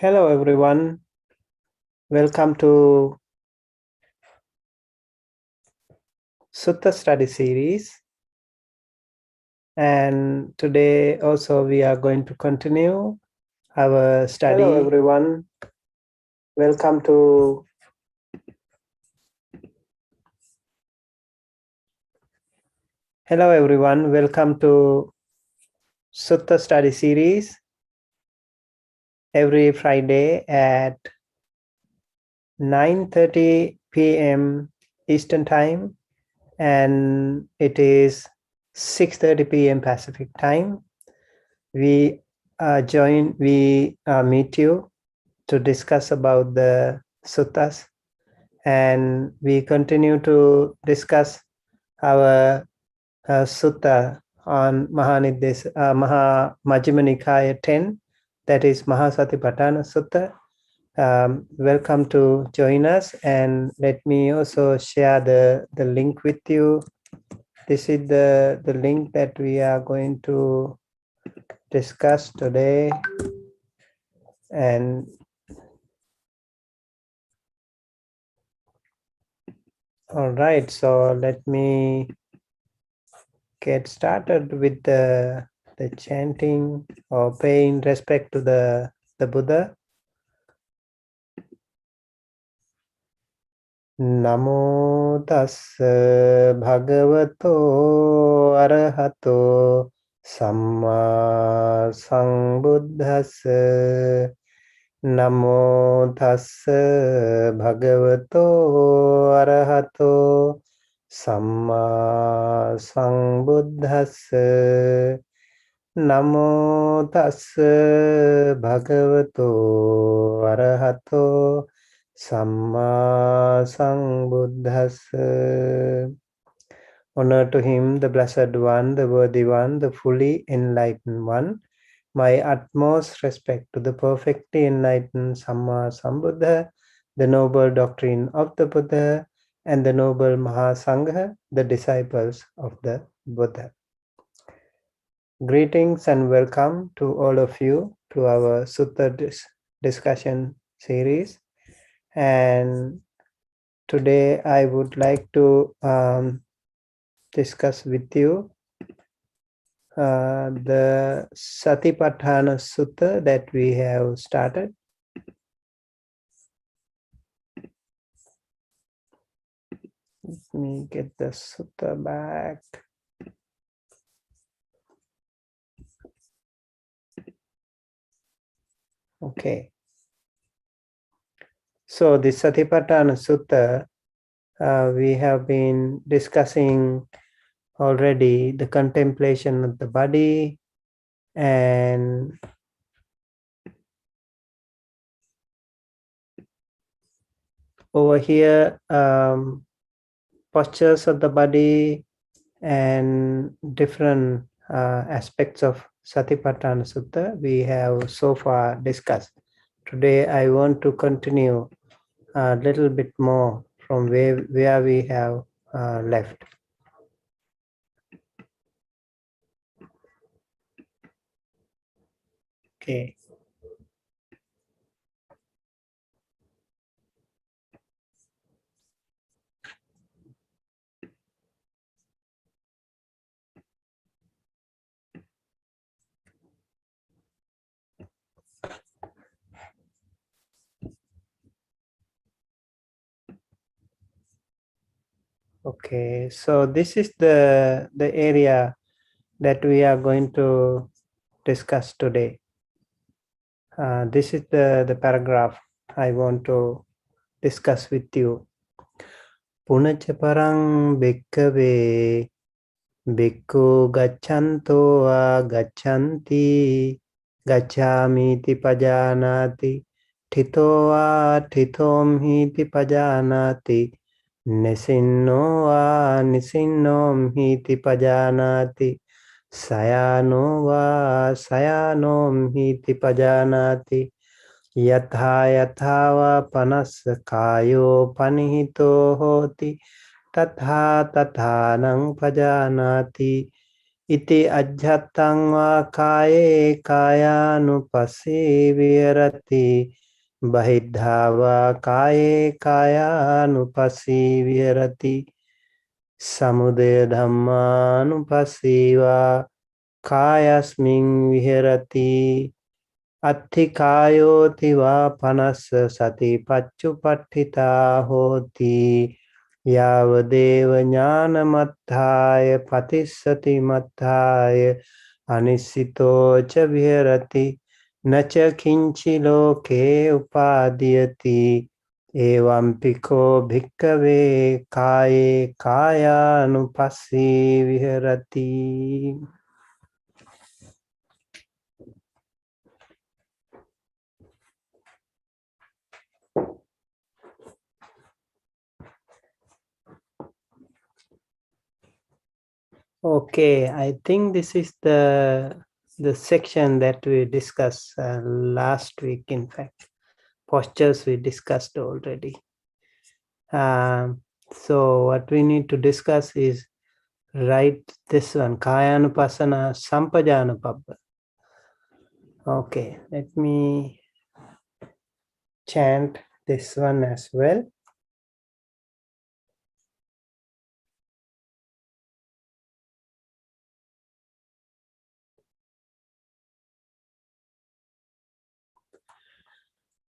Hello everyone, welcome to Sutta Study Series, and today also we are going to continue our study. Hello everyone, welcome to Sutta Study Series every Friday at 9:30 p.m. Eastern Time, and it is 6:30 p.m. Pacific Time. We meet you to discuss about the suttas, and we continue to discuss our sutta on Majjhima Nikaya 10, that is Satipatthana Sutta. Welcome to join us, and let me also share the link with you. This is the link that we are going to discuss today, and all right, so let me get started with the chanting or paying respect to the Buddha. Namo tassa bhagavato arahato samma sambuddhassa. Namo tassa bhagavato arahato samma sambuddhassa. Namo tassa bhagavato arahato samma sambuddhassa. Honor to him, the Blessed One, the Worthy One, the fully enlightened One. My utmost respect to the perfectly enlightened Samma Sambuddha, the noble doctrine of the Buddha, and the noble Mahasangha, the disciples of the Buddha. Greetings and welcome to all of you to our Sutta discussion series. And today I would like to discuss with you the Satipatthana Sutta that we have started. Let me get the sutta back. Okay. So the Satipatthana Sutta, we have been discussing already the contemplation of the body, and over here postures of the body and different aspects of Satipatthana Sutta we have so far discussed. Today I want to continue a little bit more from where we have left. Okay. Okay, so this is the area that we are going to discuss today. This is the paragraph I want to discuss with you. Punacha parang bhikkave bhikkhu gacchanto va gaccanti gacchamiti pajanati thito va thitom hiti pajanati nisinno va nisinnom hiti pajanati sayano va sayanom hiti pajanati yatha yatha va panassakayo panihito hoti tatha tathanang pajanati iti ajjhattang va kaye kayanupassī viharati bahiddhā kaye kayanupassī viharati samudaya dhammanupassīva kāyasmiṃ viharati atthikāyoti va panassa satipaccupaṭṭhitā hoti yāvadeva ñānamatthāya patissati matthāya anissito ca viharati naca kinci loke upadiyati evampiko bhikkave kāye kāyanupassī viharati. Okay, I think this is the section that we discussed last week. In fact, postures we discussed already. So what we need to discuss is write this one, Kayanupassana Sampajanupabba. Okay, let me chant this one as well.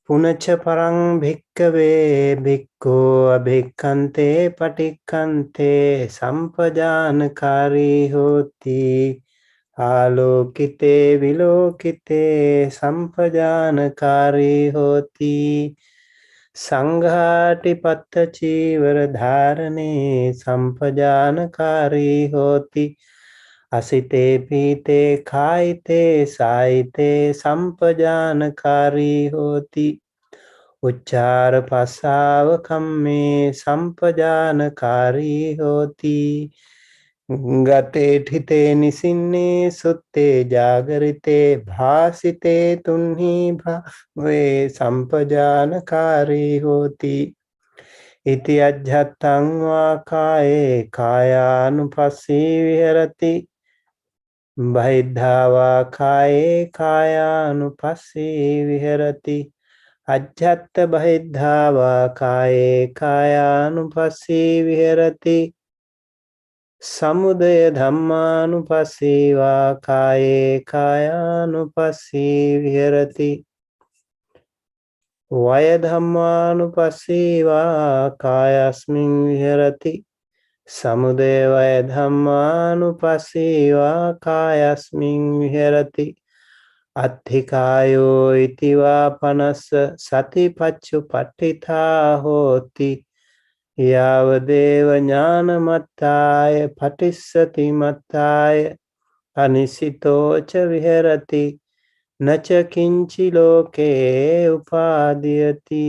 Punacha parang bhikkave bhikkho abhikkante patikkante sampajanakari hoti alokite vilokite sampajanakari hoti sanghati pattachi varadharane sampajanakari hoti asite pite khaite saite sampajanakari hoti uchchara pasava kamme sampajanakari hoti gate thite nisinne sutte jagarite bhasite tunhi bhave sampajanakari hoti iti ajjhattang va kaye kayanupassī viharati bahiddhā kaye kayanupassī viharati ajjhatta bahiddhā kaye kayanupassī viharati samudaya dhammanupassī va kaye kayanupassī viharati vaya dhammanupassī va kāyasmiṃ viharati samudaya vaya dhammanupassī va kāyasmiṃ viharati atthikāyo iti va panassa satipaccupaṭṭhitā hoti yāvadeva ñānamatthāya patissati matthāya anissito ca viharati naca kinci loke upadiyati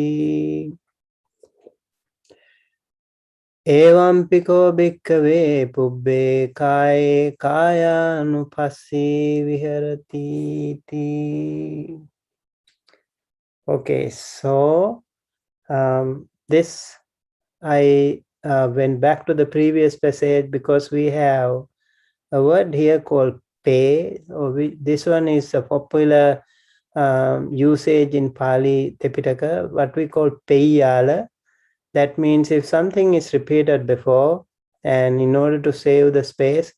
evampiko bhikkave pubbe kaye kayanupassī viharati. Okay, so this I went back to the previous passage because we have a word here called pay. This one is a popular usage in Pali Tipitaka, what we call peyala. That means if something is repeated before, and in order to save the space,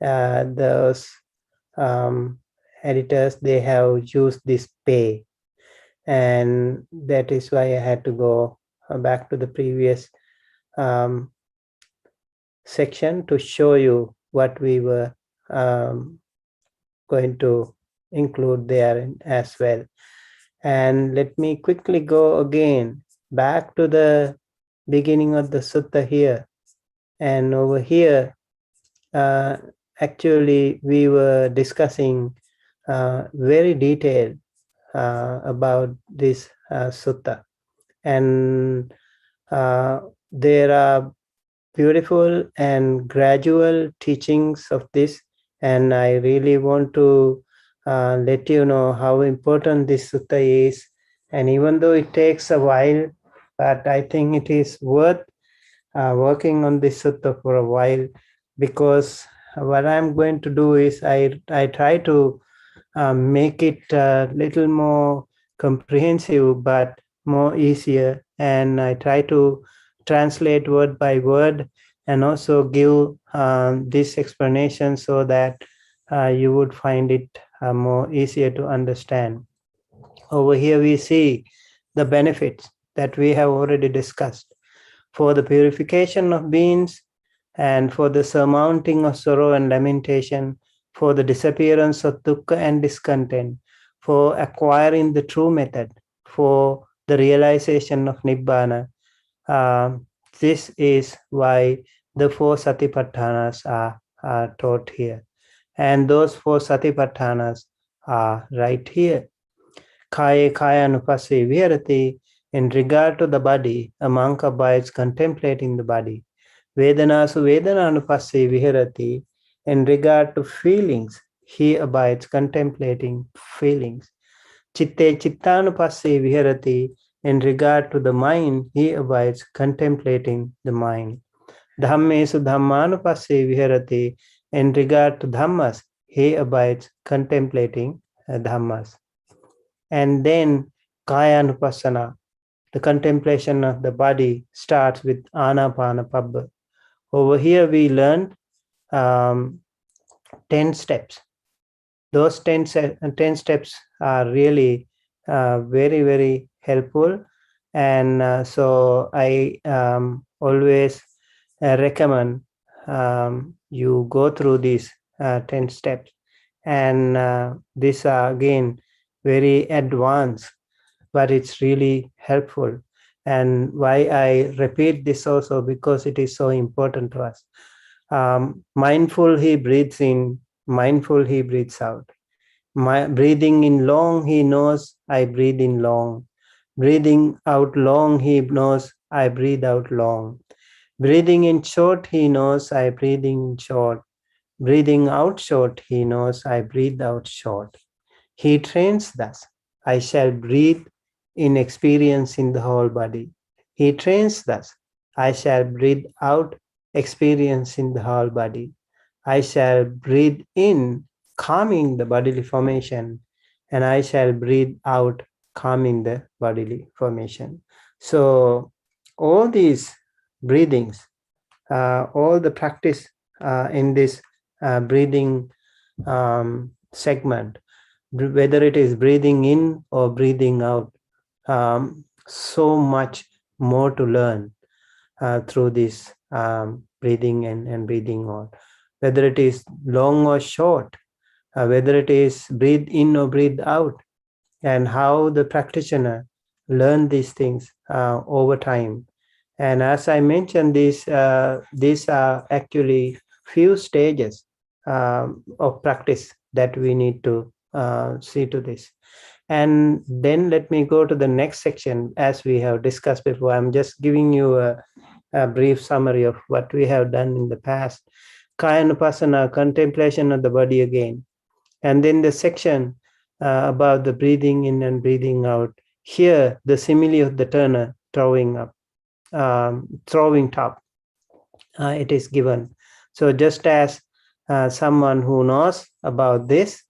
those editors, they have used this pay. And that is why I had to go back to the previous section to show you what we were going to include there as well. And let me quickly go again back to the beginning of the sutta here. And over here, actually, we were discussing very detailed about this sutta. And there are beautiful and gradual teachings of this. And I really want to let you know how important this sutta is. And even though it takes a while, but I think it is worth working on this sutta for a while, because what I'm going to do is I try to make it a little more comprehensive but more easier, and I try to translate word by word and also give this explanation so that you would find it more easier to understand. Over here we see the benefits that we have already discussed for the purification of beings, and for the surmounting of sorrow and lamentation, for the disappearance of dukkha and discontent, for acquiring the true method, for the realization of nibbana. This is why the four Satipatthānas are taught here. And those four Satipatthānas are right here. Kaya Kayanupassī Viharati, in regard to the body, a monk abides contemplating the body. Vedanasu Vedananupassī Viharati, in regard to feelings, he abides contemplating feelings. Chitte Chittanupassī Viharati, in regard to the mind, he abides contemplating the mind. Dhammesu Dhammanupassī Viharati, in regard to Dhammas, he abides contemplating Dhammas. And then Kayanupassana, the contemplation of the body, starts with Anapanapabba. Over here we learned 10 steps. Those 10 steps are really very, very helpful. And so I always recommend you go through these 10 steps. And these are again very advanced, but it's really helpful. And why I repeat this also, because it is so important to us. Mindful, he breathes in, mindful, he breathes out. Breathing in long, he knows, I breathe in long. Breathing out long, he knows, I breathe out long. Breathing in short, he knows, I breathe in short. Breathing out short, he knows, I breathe out short. He trains thus, I shall breathe in experience in the whole body. He trains thus, I shall breathe out experience in the whole body. I shall breathe in calming the bodily formation, and I shall breathe out calming the bodily formation. So all these breathings, all the practice in this breathing segment, whether it is breathing in or breathing out, so much more to learn through this breathing in and breathing out. Whether it is long or short, whether it is breathe in or breathe out, and how the practitioner learn these things over time. And as I mentioned, these are actually few stages of practice that we need to see to this. And then let me go to the next section. As we have discussed before, I'm just giving you a brief summary of what we have done in the past. Kayanupassana, contemplation of the body again. And then the section about the breathing in and breathing out. Here, the simile of the turner throwing up, throwing top, it is given. So just as someone who knows about this,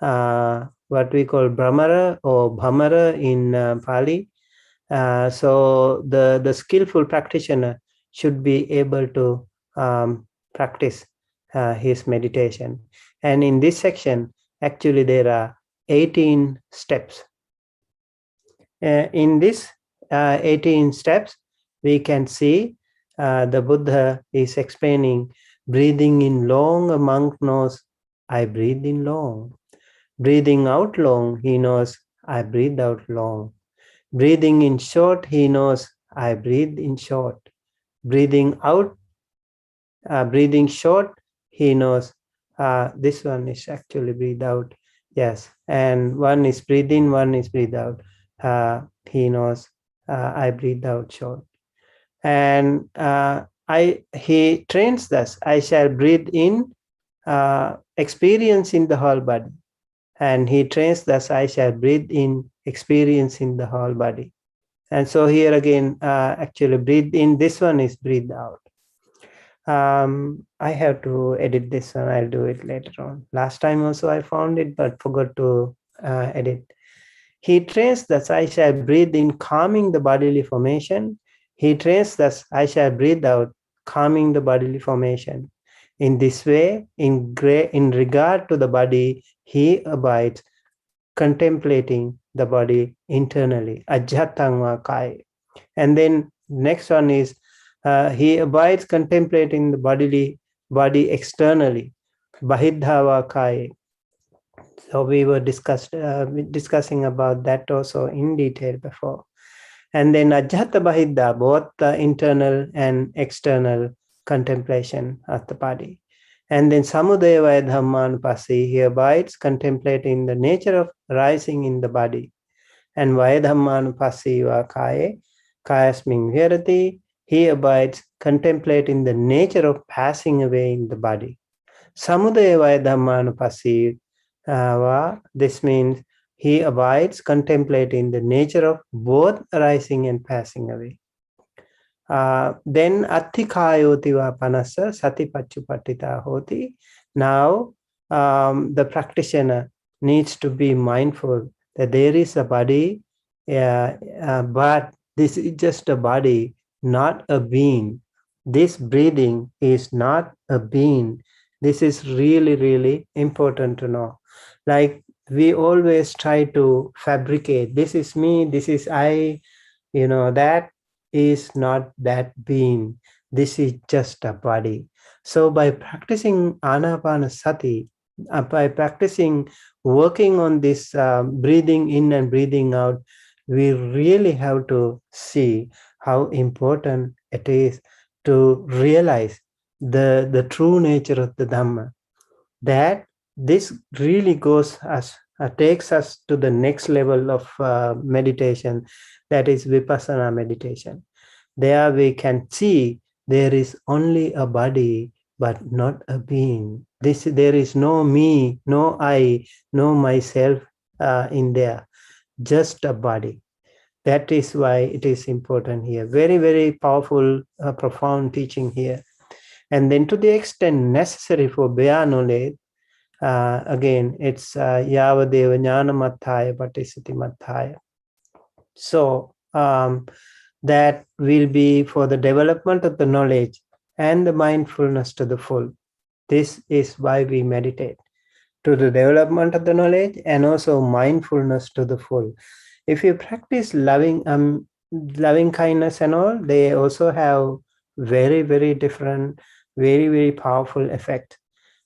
what we call Brahmara or Bhamara in Pali, so the skillful practitioner should be able to practice his meditation. And in this section, actually there are 18 steps. In this 18 steps, we can see the Buddha is explaining breathing in long, a monk knows, I breathe in long. Breathing out long, he knows, I breathe out long. Breathing in short, he knows, I breathe in short. Breathing out, breathing short, he knows, this one is actually breathe out. Yes, and one is breathe in, one is breathe out. He knows, I breathe out short. And he trains thus, I shall breathe in, experience in the whole body. And he trains thus, I shall breathe in, experience in the whole body. And so here again, actually breathe in, this one is breathe out. I have to edit this one. I'll do it later on. Last time also I found it, but forgot to edit. He trains thus I shall breathe in, calming the bodily formation. He trains thus I shall breathe out, calming the bodily formation. In this way, in regard to the body, he abides, contemplating the body internally. Ajhatangva kai. And then next one is he abides contemplating the body externally. Bahidhava kai. So we were discussing about that also in detail before. And then Ajhata Bahidha, both the internal and external contemplation of the body. And then Samudaya Vaya Dhammanupassi, he abides contemplating the nature of rising in the body. And Vaya Dhammanupassi va kaye, kayasming virati, he abides contemplating the nature of passing away in the body. Samudaya Vaya Dhammanupassi va, this means he abides contemplating the nature of both arising and passing away. Then Atthikayoti va panasa Satipaṭṭhāna hoti. Now the practitioner needs to be mindful that there is a body, but this is just a body, not a being. This breathing is not a being. This is really, really important to know. Like we always try to fabricate, this is me, this is I, that is not that being. This is just a body. So by practicing Anapanasati, by practicing working on this breathing in and breathing out, we really have to see how important it is to realize the true nature of the Dhamma. That this really takes us to the next level of meditation, that is Vipassana meditation. There we can see there is only a body, but not a being. There is no me, no I, no myself in there, just a body. That is why it is important here. Very, very powerful, profound teaching here. And then to the extent necessary for bare knowledge, again, it's Yavadeva Jnanamattaya Patisatimattaya. So that will be for the development of the knowledge and the mindfulness to the full. This is why we meditate, to the development of the knowledge and also mindfulness to the full. If you practice loving kindness and all, they also have very, very different, very, very powerful effect.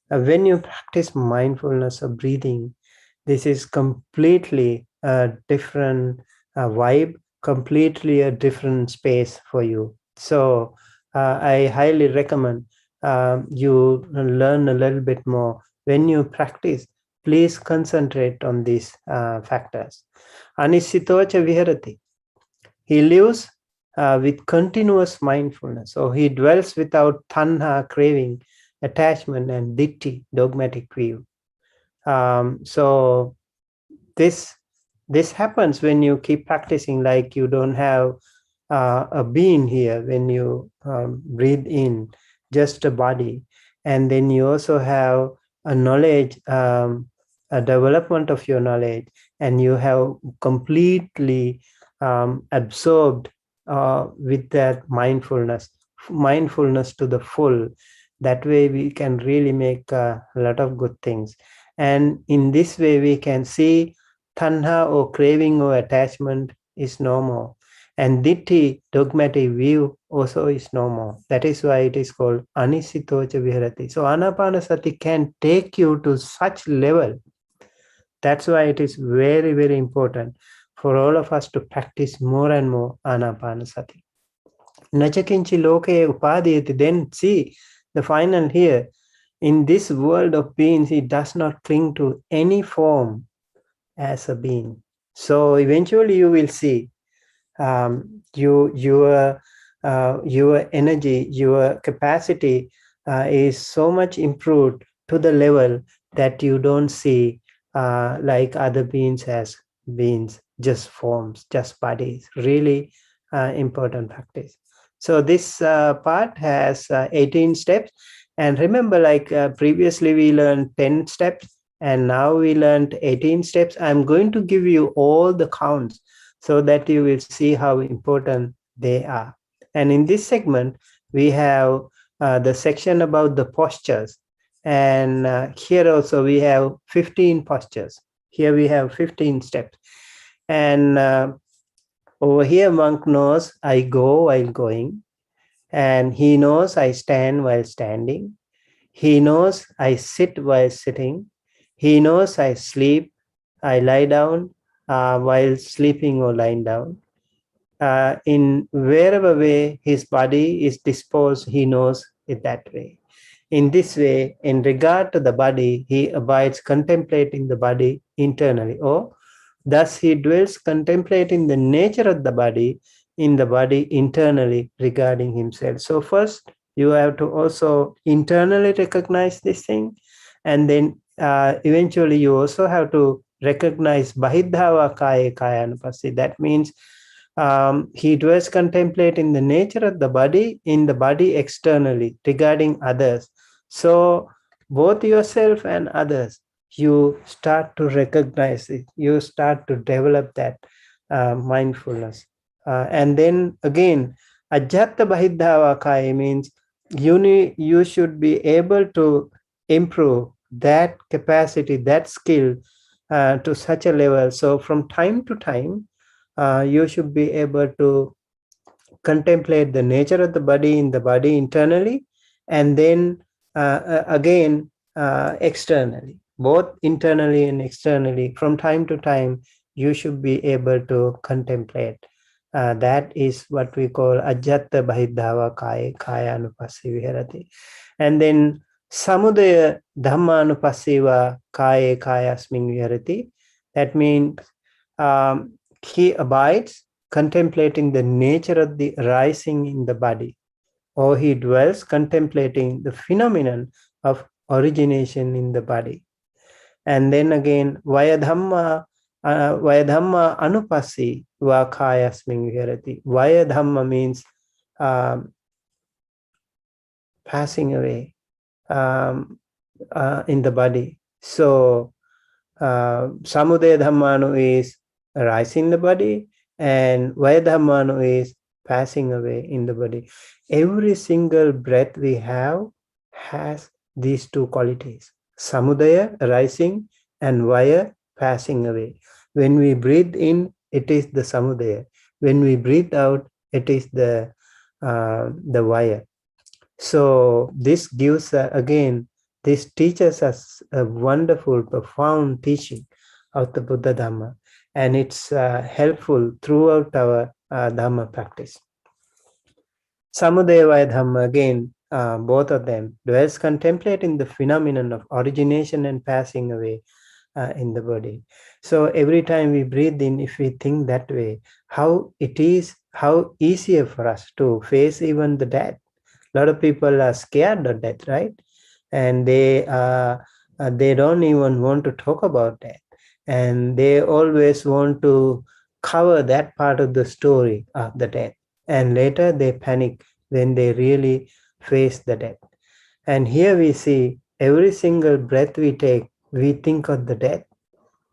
When you practice mindfulness of breathing, this is completely a different vibe, completely a different space for you. So I highly recommend you learn a little bit more. When you practice, please concentrate on these factors. Anisitocha viharati. He lives with continuous mindfulness. So he dwells without tanha, craving, attachment, and ditti, dogmatic view. So this happens when you keep practicing, like you don't have a being here when you breathe in, just a body. And then you also have a knowledge, a development of your knowledge, and you have completely absorbed with that mindfulness to the full. That way we can really make a lot of good things. And in this way we can see tanha or craving or attachment is no more. And ditti, dogmatic view, also is no more. That is why it is called anisitocha viharati. So anapanasati can take you to such level. That's why it is very, very important for all of us to practice more and more anapanasati. Nachakinchi loke upadiyati. Then see the final here. In this world of beings, he does not cling to any form as a being. So eventually you will see your energy, your capacity is so much improved to the level that you don't see like other beings as beings, just forms, just bodies. Really important practice. So this part has 18 steps. And remember, like previously we learned 10 steps, and now we learned 18 steps. I'm going to give you all the counts so that you will see how important they are. And in this segment, we have the section about the postures. And here also we have 15 postures. Here we have 15 steps. And over here, monk knows I go while going, and he knows I stand while standing. He knows I sit while sitting. He knows I sleep, I lie down while sleeping or lying down. In wherever way his body is disposed, he knows it that way. In this way, in regard to the body, he abides contemplating the body internally, or thus he dwells contemplating the nature of the body in the body internally regarding himself. So first, you have to also internally recognize this thing, and then eventually you also have to recognize Bahidhava Kaya Kayanupassi. That means he dwells contemplating the nature of the body in the body externally regarding others. So both yourself and others, you start to recognize it. You start to develop that mindfulness. And then again, Ajata Bahidhava Kaya means you should be able to improve that capacity, that skill to such a level. So from time to time, you should be able to contemplate the nature of the body in the body internally, and then again externally, both internally and externally. From time to time, you should be able to contemplate. That is what we call Ajata Bahidhava Kaya Anupassi Viharati. And then Samudaya Dhamma Anupassiva Kaya Kayasmin Viharati. That means he abides contemplating the nature of the arising in the body, or he dwells contemplating the phenomenon of origination in the body. And then again, Vayadhamma Anupassi Vakayasmin Viharati. Vayadhamma means passing away in the body. So Samudaya Dhammanu is arising in the body, and Vayadhammanu is passing away in the body. Every single breath we have has these two qualities: Samudaya, arising, and Vaya, passing away. When we breathe in, it is the Samudaya. When we breathe out, it is the Vaya. So this gives again, this teaches us a wonderful, profound teaching of the Buddha Dhamma, and it's helpful throughout our Dhamma practice. Samudaya Dhamma, again, both of them, dwells contemplating the phenomenon of origination and passing away in the body. So every time we breathe in, if we think that way, how easier for us to face even the death. A lot of people are scared of death, right? And they don't even want to talk about that, and they always want to cover that part of the story of the death, and later they panic when they really face the death. And here we see every single breath we take, we think of the death,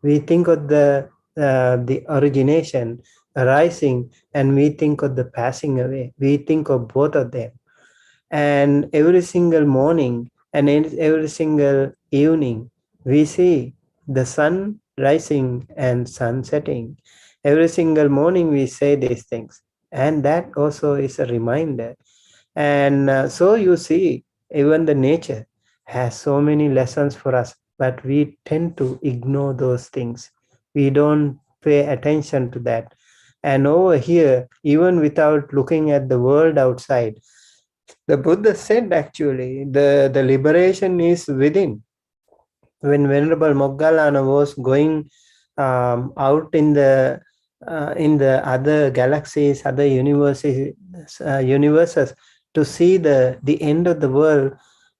we think of the origination, arising, and we think of the passing away. We think of both of them. And every single morning and every single evening, we see the sun rising and sun setting. Every single morning we say these things. And that also is a reminder. And so you see, even the nature has so many lessons for us, but we tend to ignore those things. We don't pay attention to that. And over here, even without looking at the world outside, the Buddha said actually the liberation is within. When Venerable Moggallana was going out in the other galaxies, other universes to see the end of the world,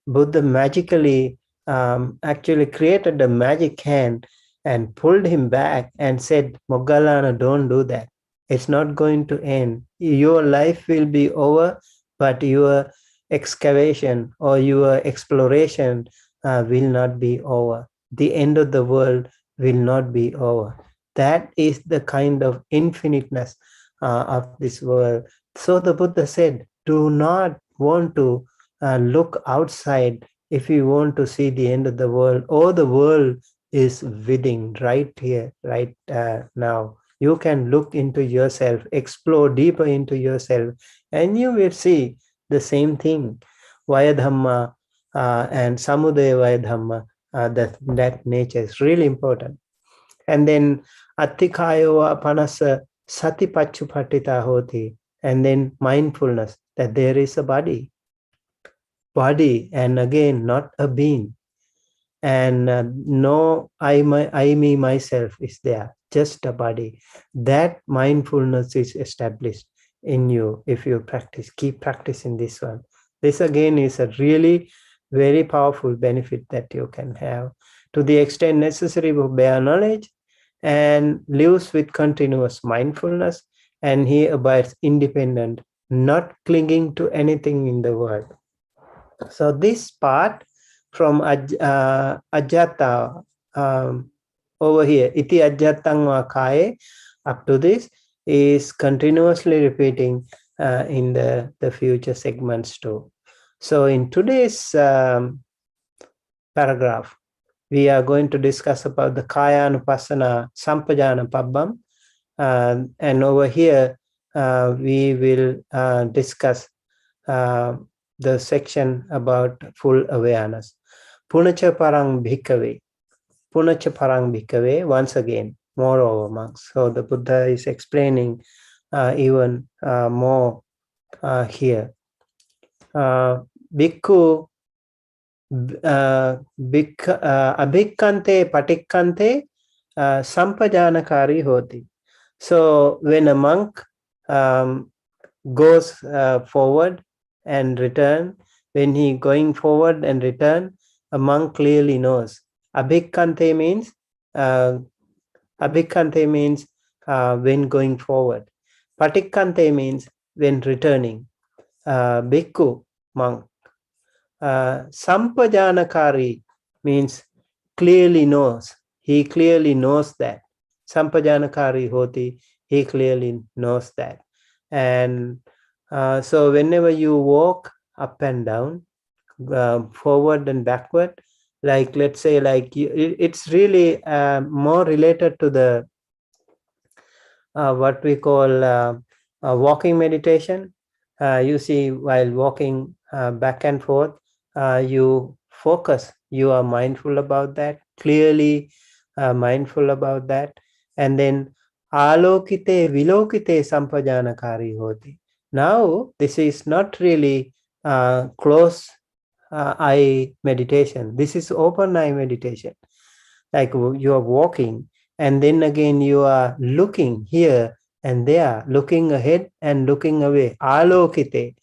Buddha magically actually created a magic hand and pulled him back and said, Moggallana, don't do that. It's not going to end. Your life will be over, but your excavation or your exploration will not be over. The end of the world will not be over. That is the kind of infiniteness of this world. So the Buddha said, do not want to look outside if you want to see the end of the world. Or the world is within right here, right now. You can look into yourself, explore deeper into yourself, and you will see the same thing. Vaya Dhamma and Samudaya Vaya Dhamma, that nature is really important. And then Atthikayo Panasa Satipatthana Hoti, and then mindfulness that there is a body, and again, not a being. And no I, me, myself is there, just a body. That mindfulness is established in you if you practice, keep practicing this one. This again is a really very powerful benefit that you can have to the extent necessary for bare knowledge, and lives with continuous mindfulness, and he abides independent, not clinging to anything in the world. So this part from Ajata over here, iti ajatang wakaye, up to this is continuously repeating in the future segments too. So in today's paragraph, we are going to discuss about the Kaya Anupassana Sampajana Pabbam, and over here we will discuss the section about full awareness. Punacha parang bhikkhave. Punacha parang bhikkhave, once again, moreover, monks. So the Buddha is explaining even more here. Bhikkhu abhikkante patikkante sampajanakari hoti. So when a monk goes forward and return, when he going forward and return, a monk clearly knows. Abhikkante means when going forward. Patikkante means when returning. Bhikkhu, monk. Sampajanakari means clearly knows. He clearly knows that. Sampajanakari hoti, he clearly knows that. And so whenever you walk up and down, forward and backward, like let's say like it's really more related to the what we call walking meditation. You see, while walking back and forth, you focus, you are mindful about that, clearly mindful about that. And then alokite vilokite sampajanakari hoti. Now this is not really close eye meditation. This is open eye meditation. Like you are walking, and then again you are looking here and there, looking ahead and looking away. Alokite.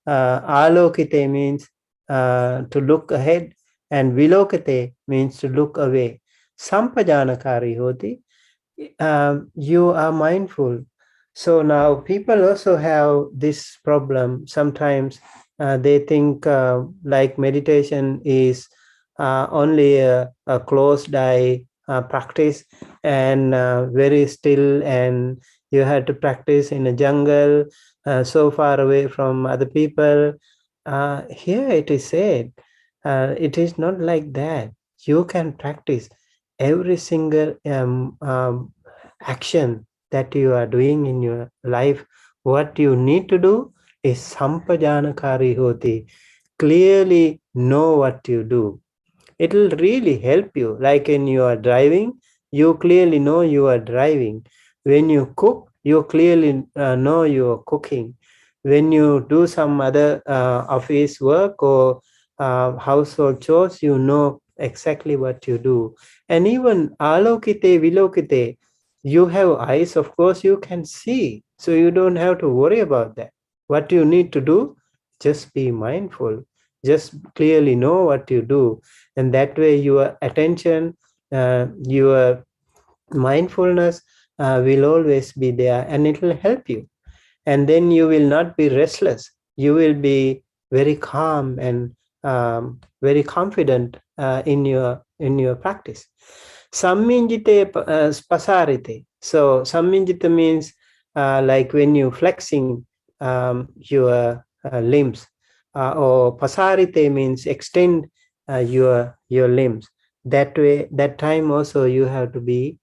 Alokite means to look ahead, and vilokite means to look away. Sampajanakari hoti. You are mindful. So now people also have this problem. Sometimes they think like meditation is only a closed eye practice, and very still, and you had to practice in a jungle so far away from other people. Here it is said, it is not like that. You can practice every single action that you are doing in your life. What you need to do is sampajanakari hoti. Clearly know what you do. It will really help you. Like when you are driving, you clearly know you are driving. When you cook, you clearly know you are cooking. When you do some other office work or household chores, you know exactly what you do. And even alokite, vilokite, you have eyes, of course, you can see. So you don't have to worry about that. What you need to do, just be mindful. Just clearly know what you do. And that way your attention, your mindfulness will always be there, and it will help you. And then you will not be restless. You will be very calm and very confident in your practice. Samminjite pasarite. So samminjita means like when you flexing your limbs, or pasarite means extend your limbs. That way, that time also you have to be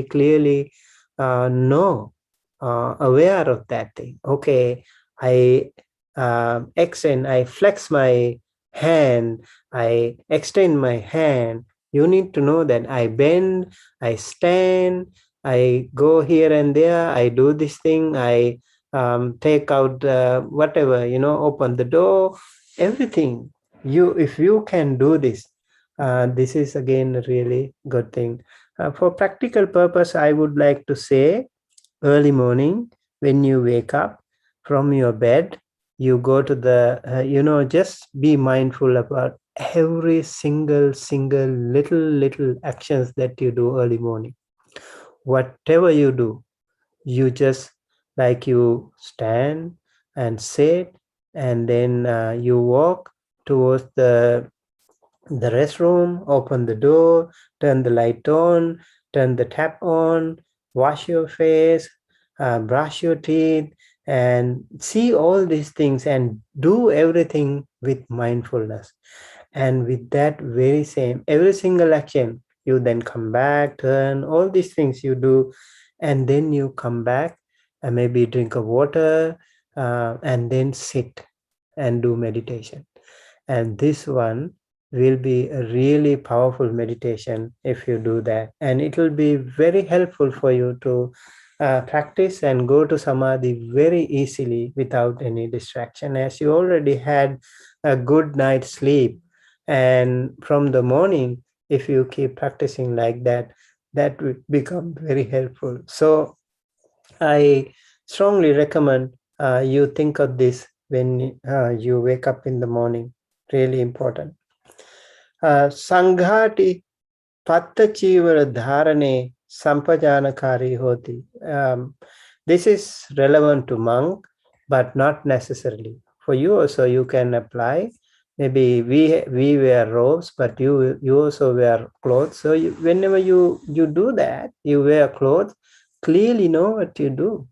clearly aware of that thing. Okay, I I flex my hand, I extend my hand. You need to know that I bend, I stand, I go here and there, I do this thing, I take out whatever, open the door, everything. If you can do this, this is again a really good thing. For practical purpose, I would like to say, early morning, when you wake up from your bed, you go to the, just be mindful about every single little actions that you do early morning. Whatever you do, you just, like, you stand and sit, and then you walk towards the restroom, open the door, turn the light on, turn the tap on, wash your face, brush your teeth, and see all these things and do everything with mindfulness. And with that very same, every single action, you then come back, turn, all these things you do, and then you come back and maybe drink a water, and then sit and do meditation. And this one will be a really powerful meditation if you do that. And it will be very helpful for you to practice and go to samadhi very easily without any distraction, as you already had a good night's sleep. And from the morning, if you keep practicing like that, that will become very helpful. So I strongly recommend you think of this when you wake up in the morning. Really important. Sanghati patta chivara dharane sampajanakari hoti. This is relevant to monk, but not necessarily. For you also, you can apply. Maybe we wear robes, but you also wear clothes. So whenever you do that, you wear clothes, clearly know what you do.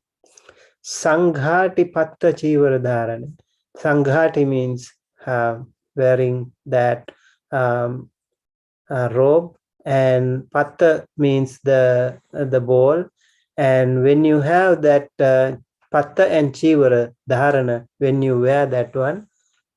Sanghati patta chivara dharane. Sanghati means wearing that robe, and patta means the bowl. And when you have that patta and chivara dharana, when you wear that one,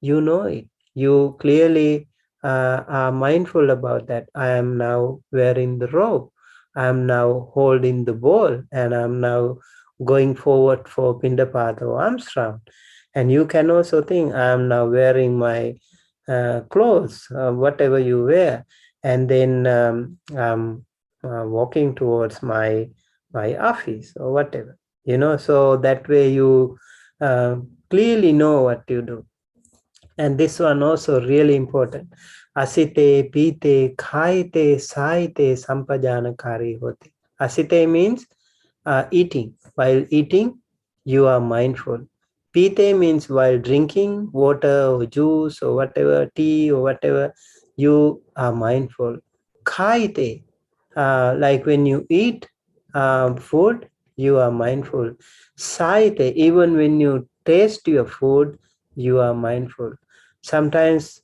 you know it. You clearly are mindful about that. I am now wearing the robe. I am now holding the bowl, and I am now going forward for Pindapata or Armstrong. And you can also think, I am now wearing my clothes, whatever you wear, and then walking towards my office or whatever. So that way you clearly know what you do. And this one also really important. Asite, pite, khaite, saite, sampajanakari hoti. Asite means eating. While eating, you are mindful. Pite means while drinking water or juice or whatever, tea or whatever, you are mindful. Khaite, like when you eat food, you are mindful. Saite, even when you taste your food, you are mindful. Sometimes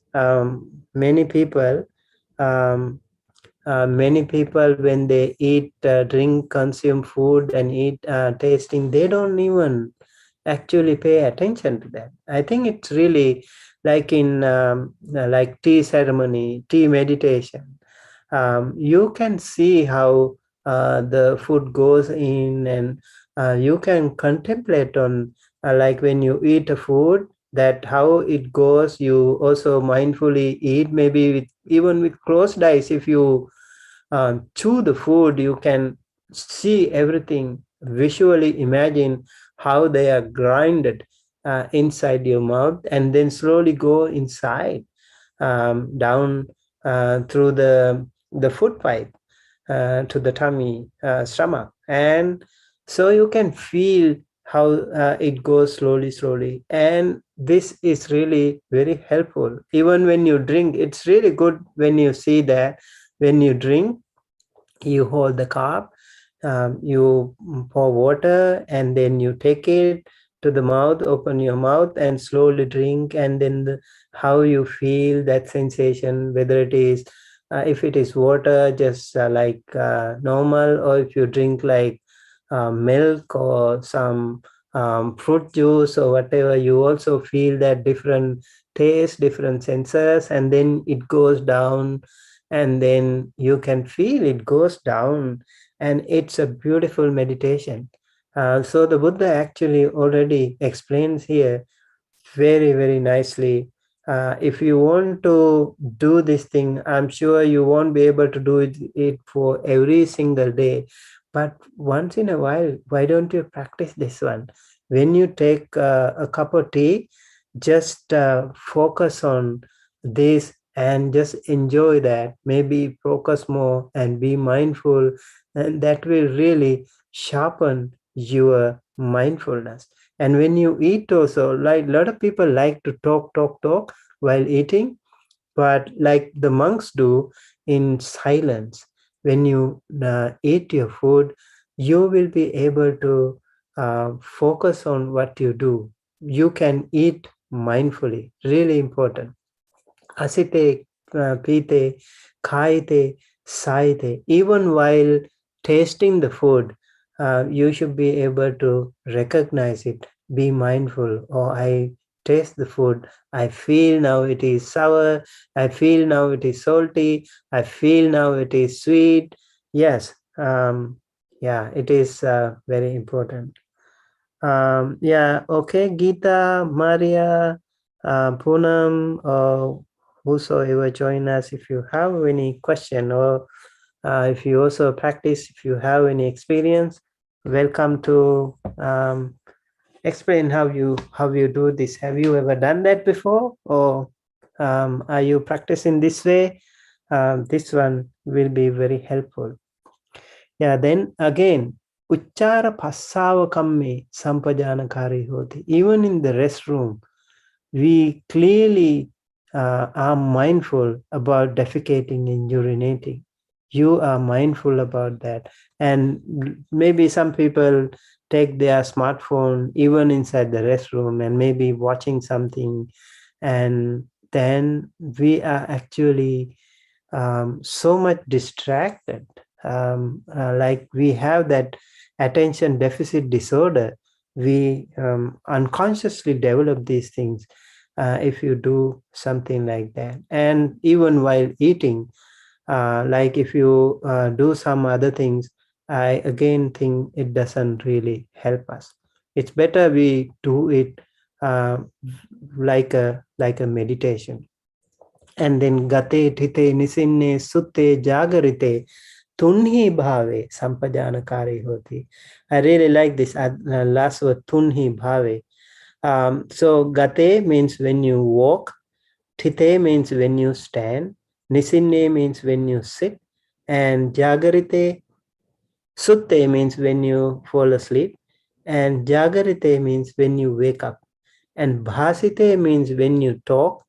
many people when they eat, drink, consume food and eat, tasting, they don't even actually pay attention to that. I think it's really like in like tea ceremony, tea meditation. You can see how the food goes in, and you can contemplate on like when you eat a food, that how it goes. You also mindfully eat, maybe even with closed eyes. If you chew the food, you can see everything, visually imagine how they are grinded inside your mouth, and then slowly go inside, down through the food pipe. to the tummy, stomach, and so you can feel how it goes slowly, and this is really very helpful. Even when you drink, it's really good when you see that when you drink, you hold the cup, you pour water, and then you take it to the mouth, open your mouth and slowly drink, and then how you feel that sensation, whether it is if it is water, just like normal, or if you drink like milk or some fruit juice or whatever, you also feel that different taste, different senses, and then it goes down, and then you can feel it goes down, and it's a beautiful meditation. So the Buddha actually already explains here very nicely. If you want to do this thing, I'm sure you won't be able to do it for every single day, but once in a while, why don't you practice this one? When you take a cup of tea, just focus on this and just enjoy that. Maybe focus more and be mindful, and that will really sharpen your mindfulness. And when you eat also, like a lot of people like to talk while eating, but like the monks do in silence. When you eat your food, you will be able to focus on what you do. You can eat mindfully, really important. Asite, pite, khaite, saite. Even while tasting the food, you should be able to recognize it, be mindful. Oh, I taste the food. I feel now it is sour. I feel now it is salty. I feel now it is sweet. Yes, yeah, it is very important. Yeah, okay, Geeta, Maria, Poonam, whosoever join us, if you have any question, or if you also practice, if you have any experience, welcome to explain how you do this. Have you ever done that before, or are you practicing this way? This one will be very helpful. Yeah, then again, Uchchara Passava Kamme Sampajanakari Hoti. Even in the restroom, we clearly are mindful about defecating and urinating. You are mindful about that. And maybe some people take their smartphone even inside the restroom and maybe watching something. And then we are actually so much distracted. Like we have that attention deficit disorder. We unconsciously develop these things if you do something like that. And even while eating, like if you do some other things, I again think it doesn't really help us. It's better we do it uh, like a meditation. And then gate thite nisinne sutte jagarite tunhi bhave sampajanakari hoti. I really like this last word, tunhi bhave. So gate means when you walk, thite means when you stand, nisinne means when you sit, and jagarite, sutte means when you fall asleep, and jagarite means when you wake up, and bhasite means when you talk,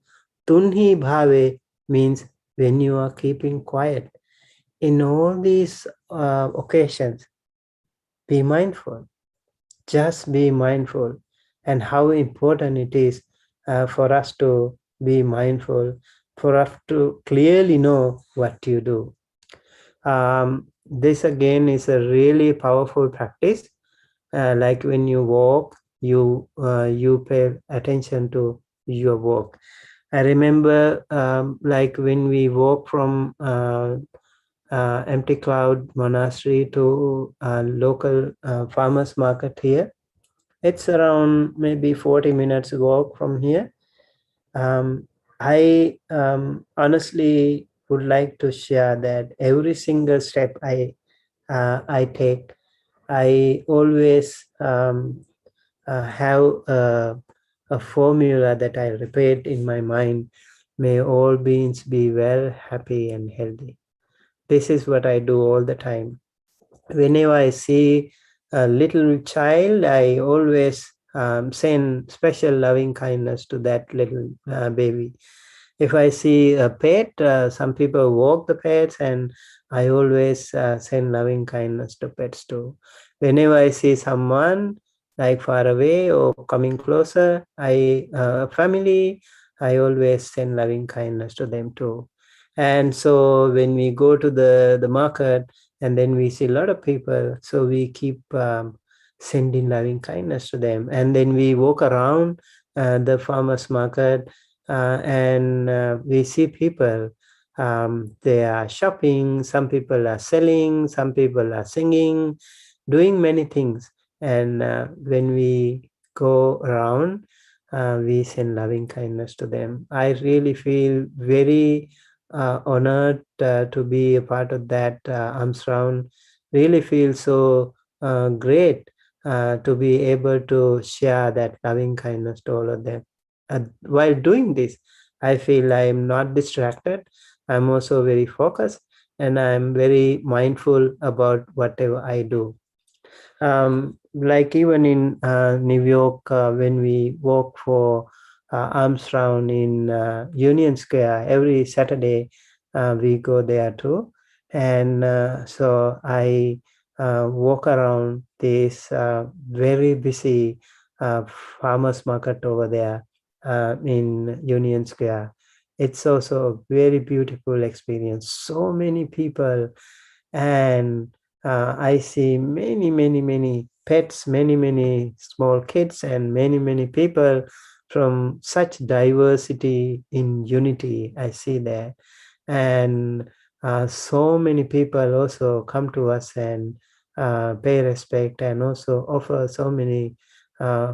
tunhi bhave means when you are keeping quiet. In all these occasions, be mindful. Just be mindful, and how important it is for us to be mindful, for us to clearly know what you do. This again is a really powerful practice. Like when you walk, you pay attention to your walk. I remember like when we walk from Empty Cloud Monastery to local farmers market here. It's around maybe 40 minutes walk from here. I honestly would like to share that every single step I take, I always have a formula that I repeat in my mind. May all beings be well, happy, and healthy. This is what I do all the time. Whenever I see a little child, I always send special loving kindness to that little baby. If I see a pet, some people walk the pets, and I always send loving kindness to pets too. Whenever I see someone like far away or coming closer, family, I always send loving kindness to them too. And so when we go to the market, and then we see a lot of people, so we keep sending loving kindness to them. And then we walk around the farmers market, and we see people, they are shopping, some people are selling, some people are singing, doing many things. And when we go around, we send loving kindness to them. I really feel very honored to be a part of that arms round. Really feel so great to be able to share that loving kindness to all of them. While doing this, I feel I'm not distracted. I'm also very focused, and I'm very mindful about whatever I do. Like even in New York, when we walk for arms round in Union Square every Saturday, we go there too. And so I walk around this very busy farmers market over there in Union Square. It's also a very beautiful experience. So many people, and I see many pets, many small kids, and many people from such diversity in unity. I see there. And so many people also come to us and pay respect, and also offer so many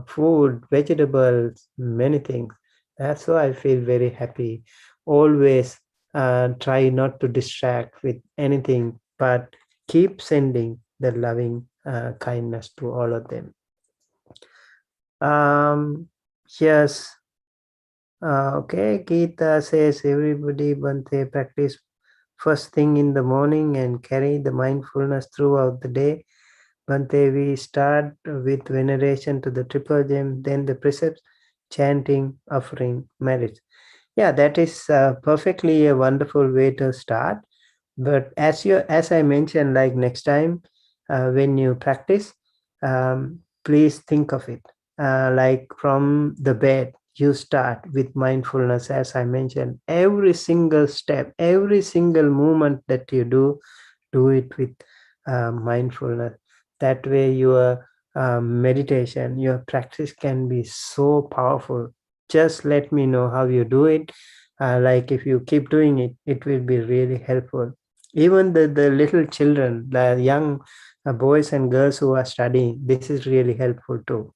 food, vegetables, many things. That's why I feel very happy. Always try not to distract with anything, but keep sending the loving kindness to all of them. Yes. Okay, Gita says everybody Bhante practice first thing in the morning and carry the mindfulness throughout the day. Bhante, we start with veneration to the triple gem, then the precepts, chanting, offering, marriage. Yeah, that is perfectly a wonderful way to start. But as I mentioned, like next time when you practice, please think of it like from the bed. You start with mindfulness, as I mentioned. Every single step, every single movement that you do it with mindfulness. That way, your meditation, your practice can be so powerful. Just let me know how you do it. Like if you keep doing it, it will be really helpful. Even the little children, the young boys and girls who are studying, this is really helpful too.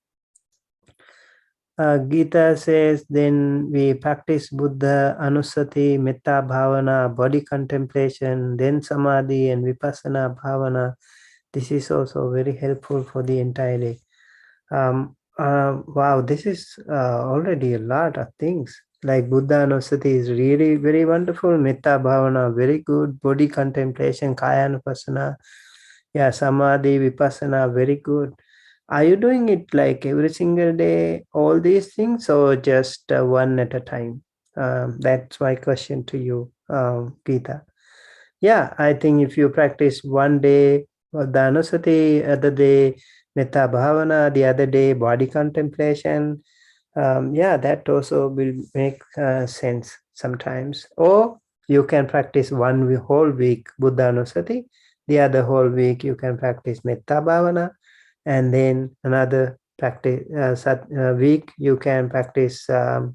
Gita says, then we practice Buddha, Anusati, Metta Bhavana, body contemplation, then Samadhi and Vipassana Bhavana. This is also very helpful for the entire day. Wow, this is already a lot of things. Like Buddha Anusati is really very wonderful. Metta Bhavana, very good. Body contemplation, Kaya Anupassana. Yeah, Samadhi, Vipassana, very good. Are you doing it like every single day, all these things, or just one at a time? That's my question to you, Geeta. Yeah, I think if you practice one day the Anusati, other day Metta Bhavana, the other day body contemplation, yeah, that also will make sense sometimes. Or you can practice whole week Buddha Anusati, the other whole week you can practice Metta Bhavana, and then another week you can practice Kaya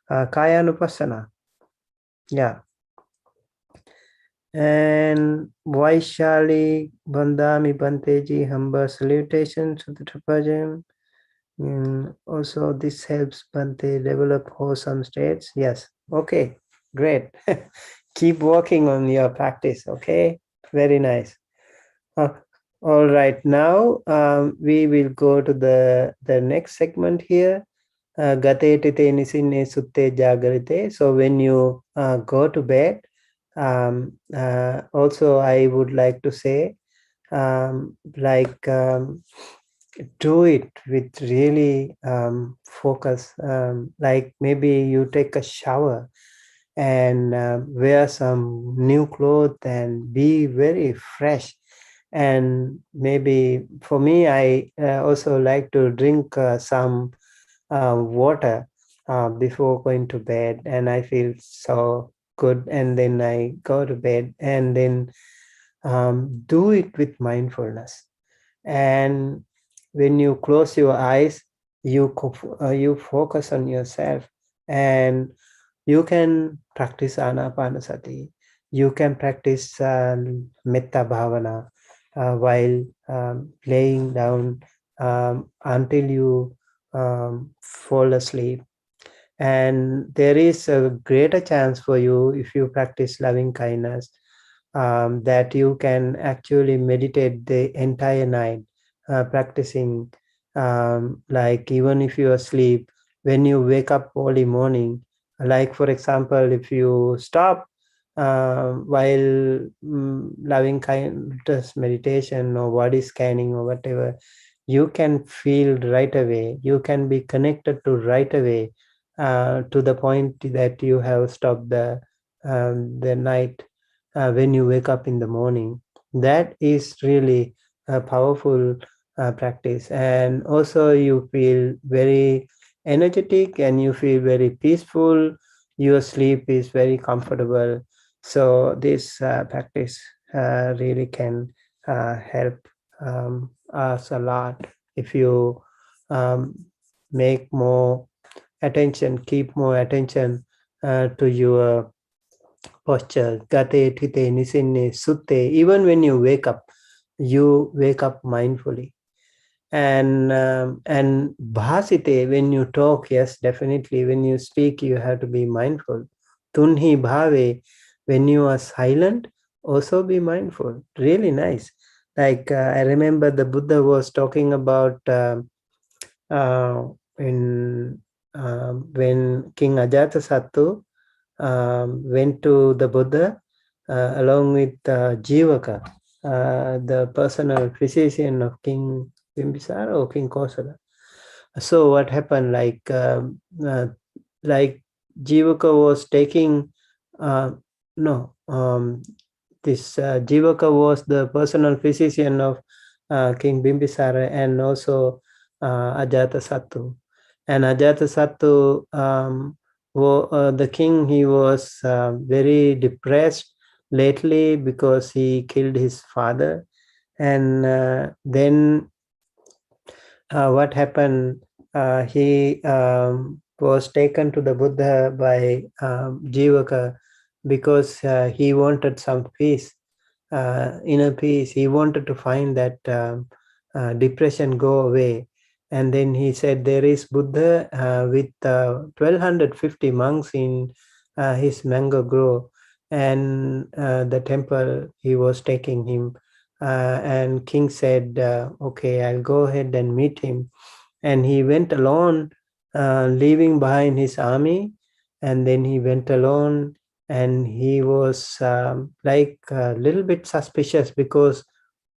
Anupassana. Yeah. And Vaishali Bandami Banteji, humble salutations to the Tripajam. Also, this helps Bante develop wholesome states. Yes. Okay. Great. Keep working on your practice. Okay. Very nice. All right. Now we will go to the next segment here. Gate tite nisinne sutte jagarite. So when you go to bed, Also, I would like to say, do it with really focus. Like maybe you take a shower and wear some new clothes and be very fresh. And maybe for me, I also like to drink some water before going to bed, and I feel so good. And then I go to bed, and then do it with mindfulness. And when you close your eyes, you focus on yourself, and you can practice anapanasati. You can practice metta bhavana while laying down until you fall asleep. And there is a greater chance for you, if you practice loving kindness, that you can actually meditate the entire night, practicing, like even if you are asleep, when you wake up early morning, like for example, if you stop while loving kindness meditation or body scanning or whatever, you can feel right away, you can be connected to right away, to the point that you have stopped the night when you wake up in the morning. That is really a powerful practice. And also you feel very energetic and you feel very peaceful. Your sleep is very comfortable. So this practice really can help us a lot if you um, make more attention, keep more attention to your posture. Gate, tite, nisinne, sutte. Even when you wake up mindfully. And bhasite, when you talk, yes, definitely. When you speak, you have to be mindful. Tunhi bhave, when you are silent, also be mindful. Really nice. Like I remember the Buddha was talking about uh, in when King Ajatasattu went to the Buddha along with Jivaka, the personal physician of King Bimbisara or King Kosala. So what happened? Like Jivaka was taking no this Jivaka was the personal physician of King Bimbisara and also Ajatasattu. And Ajatasattu, the king, he was very depressed lately because he killed his father. And then what happened? He was taken to the Buddha by Jivaka because he wanted some peace, inner peace. He wanted to find that depression go away. And then he said there is Buddha with 1250 monks in his mango grove, and the temple he was taking him. And king said, okay, I'll go ahead and meet him. And he went alone, leaving behind his army. And then he went alone, and he was like a little bit suspicious because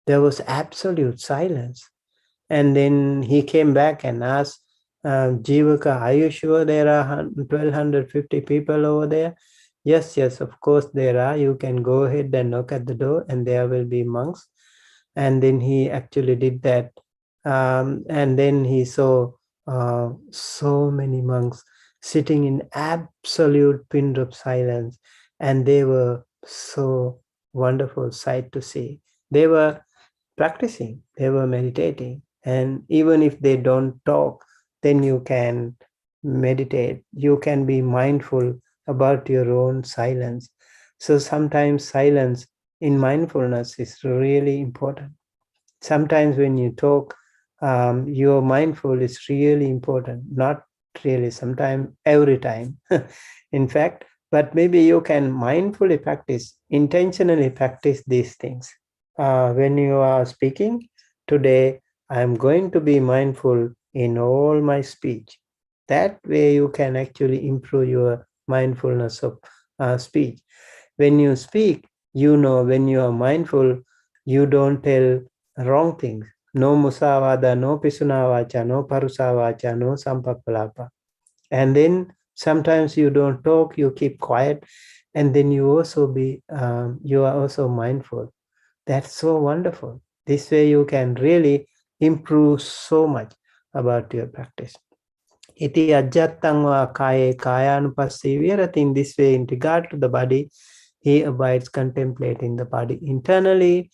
there was absolute silence. And then he came back and asked, Jivaka, are you sure there are 1250 people over there? Yes, yes, of course there are. You can go ahead and knock at the door and there will be monks. And then he actually did that. And then he saw so many monks sitting in absolute pin drop silence. And they were so wonderful sight to see. They were practicing, they were meditating. And even if they don't talk, then you can meditate. You can be mindful about your own silence. So sometimes silence in mindfulness is really important. Sometimes when you talk, your mindful is really important. Not really, sometimes, every time. In fact, but maybe you can mindfully practice, intentionally practice these things. When you are speaking, today I'm going to be mindful in all my speech. That way you can actually improve your mindfulness of speech. When you speak, you know, when you are mindful, you don't tell wrong things. No musavada, no pisunavacha, no parusavacha, no sampapalapa. And then sometimes you don't talk, you keep quiet, and then you are also mindful. That's so wonderful. This way you can really improve so much about your practice. Iti ajjattang va kaye kayanupassī virati. In this way, in regard to the body, he abides contemplating the body internally.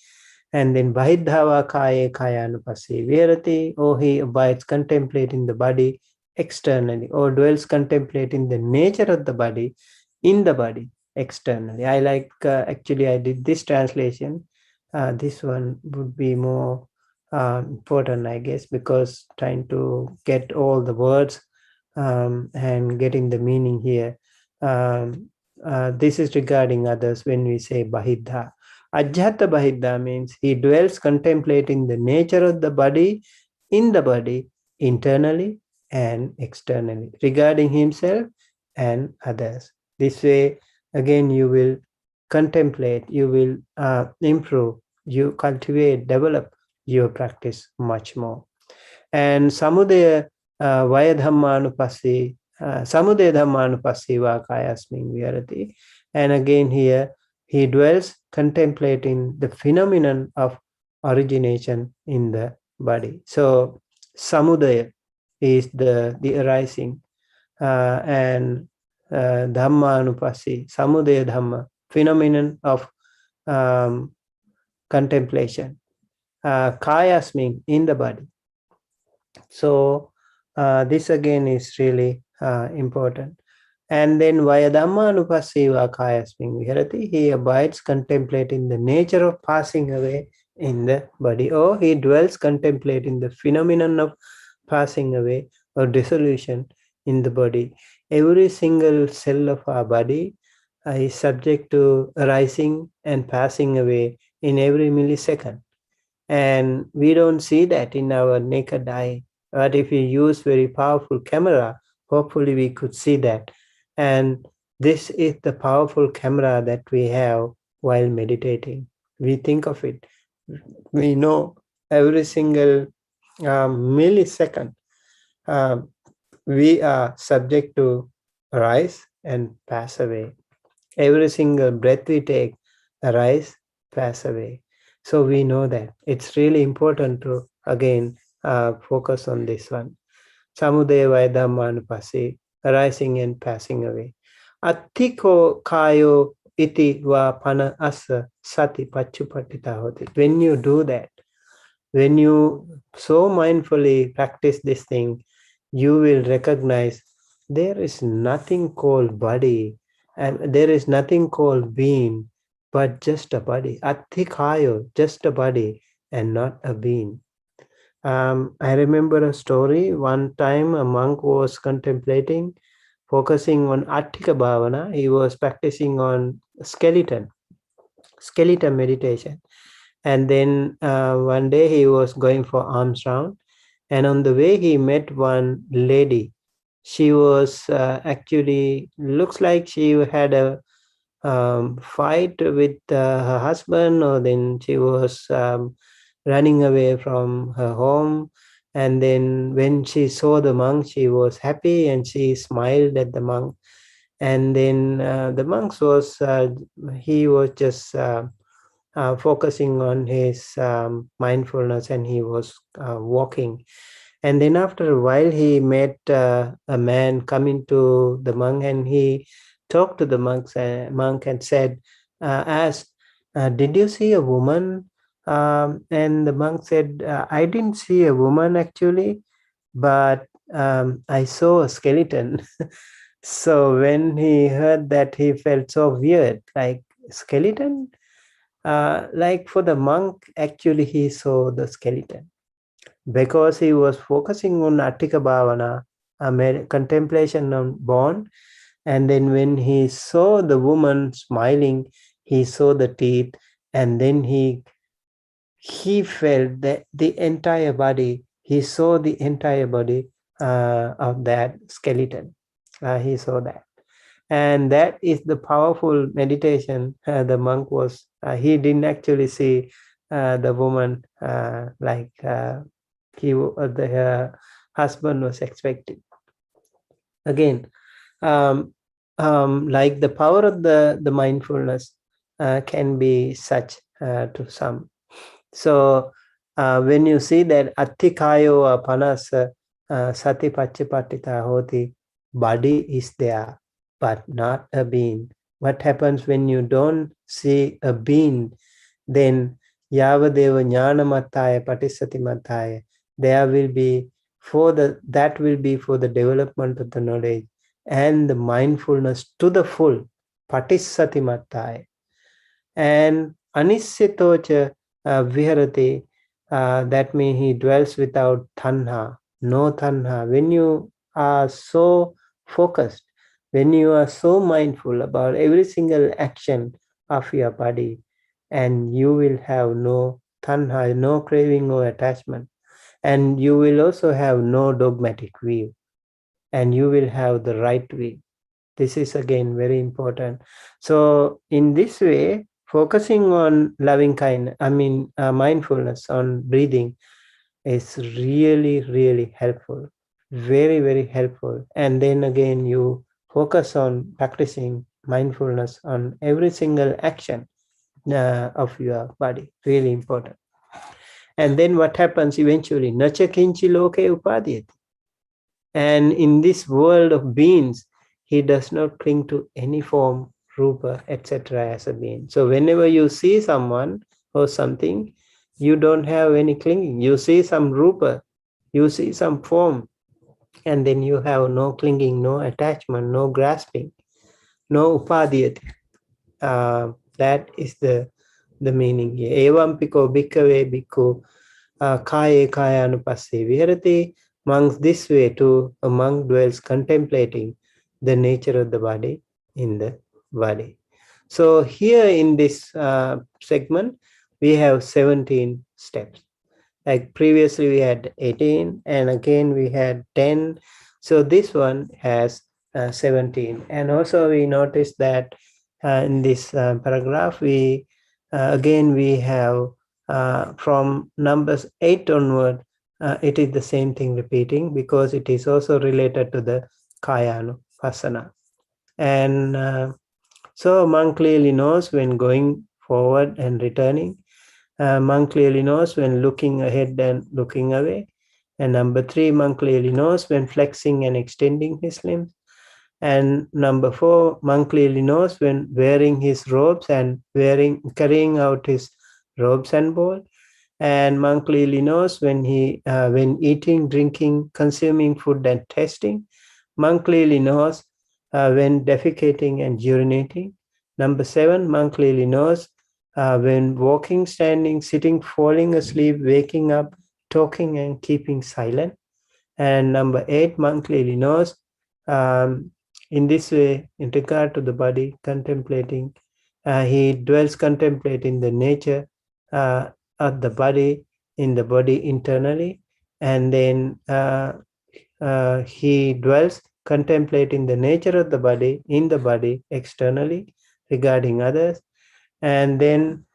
And then Bahiddhava Kaye Kayanupassī Virati, or he abides contemplating the body externally, or dwells contemplating the nature of the body in the body externally. I like, actually, I did this translation. This one would be more important, I guess, because trying to get all the words and getting the meaning here. This is regarding others when we say Bahiddha. Ajjhata Bahiddha means he dwells contemplating the nature of the body in the body, internally and externally, regarding himself and others. This way, again, you will contemplate, you will improve, you cultivate, develop your practice much more. And Samudaya Vaya Dhammanupassi, Samudaya Dhammanupassi va kayasmin virati. And again here, he dwells contemplating the phenomenon of origination in the body. So Samudaya is the arising, and Dhamma Anupassi, Samudaya Dhamma, phenomenon of contemplation. Kayasmin, in the body. So this again is really important. And then Vaya Dhammanupassiva Kayasmin Viharati, he abides contemplating the nature of passing away in the body, or he dwells contemplating the phenomenon of passing away or dissolution in the body. Every single cell of our body is subject to arising and passing away in every millisecond. And we don't see that in our naked eye. But if we use very powerful camera, hopefully we could see that. And this is the powerful camera that we have while meditating. We think of it. We know every single millisecond we are subject to arise and pass away. Every single breath we take, arise, pass away. So we know that. It's really important to, again, focus on this one. Samudaya Vaya Dhammanupassi, arising and passing away. Attiko kayo iti va pana asa sati paccupatthita hoti. When you do that, when you so mindfully practice this thing, you will recognize there is nothing called body, and there is nothing called being, but just a body. Attikayo, just a body and not a being. I remember a story. One time a monk was contemplating, focusing on Attika Bhavana. He was practicing on skeleton meditation. And then one day he was going for alms round. And on the way he met one lady. She was actually, looks like she had a fight with her husband, or then she was running away from her home. And then when she saw the monk, she was happy and she smiled at the monk. And then the monk he was just focusing on his mindfulness, and he was walking. And then after a while, he met a man coming to the monk, and he talked to the monk and said, asked, did you see a woman? And the monk said, I didn't see a woman actually, but I saw a skeleton. So when he heard that, he felt so weird, like skeleton? Like for the monk, actually he saw the skeleton because he was focusing on Attika Bhavana, contemplation on born. And then when he saw the woman smiling, he saw the teeth, and then he felt that the entire body, he saw the entire body of that skeleton. He saw that. And that is the powerful meditation. The monk was, he didn't actually see the woman like the husband was expecting. Again, like the power of the mindfulness can be such to some. So when you see that attikayo panasa satipatthana hoti, body is there, but not a being. What happens when you don't see a being? Then yavadeva jnanamataya patisatimataya, there will be that will be for the development of the knowledge and the mindfulness to the full, patisatimataya. And anisyatocha viharati, that means he dwells without tanha, no tanha. When you are so focused, when you are so mindful about every single action of your body, and you will have no tanha, no craving, no attachment, and you will also have no dogmatic view, and you will have the right view. This is again very important. So in this way, focusing on mindfulness on breathing is really, really helpful. Very, very helpful. And then again, you focus on practicing mindfulness on every single action of your body. Really important. And then what happens eventually? Nacha kinchi loke upadhyati. And in this world of beings, he does not cling to any form, rupa, etc. as a being. So whenever you see someone or something, you don't have any clinging. You see some rupa, you see some form, and then you have no clinging, no attachment, no grasping, no upadhyati. That is the meaning here. Evam piko bhikkhave bhikkhu kaye kayanupasse viharati. Amongst this way too, a monk dwells contemplating the nature of the body in the body. So here in this segment, we have 17 steps. Like previously we had 18, and again we had 10. So this one has 17. And also we noticed that in this paragraph, we again we have from numbers 8 onward, it is the same thing repeating, because it is also related to the Kayanupassana. And so monk clearly knows when going forward and returning. Monk clearly knows when looking ahead and looking away. And number 3, monk clearly knows when flexing and extending his limbs. And number 4, monk clearly knows when wearing his robes and carrying out his robes and bowl. And monk clearly knows when eating, drinking, consuming food and tasting. Monk clearly knows when defecating and urinating. Number 7, monk clearly knows when walking, standing, sitting, falling asleep, waking up, talking and keeping silent. And number 8, monk clearly knows in this way, in regard to the body, contemplating, he dwells contemplating the nature of the body, in the body internally, and then he dwells contemplating the nature of the body in the body externally regarding others, and then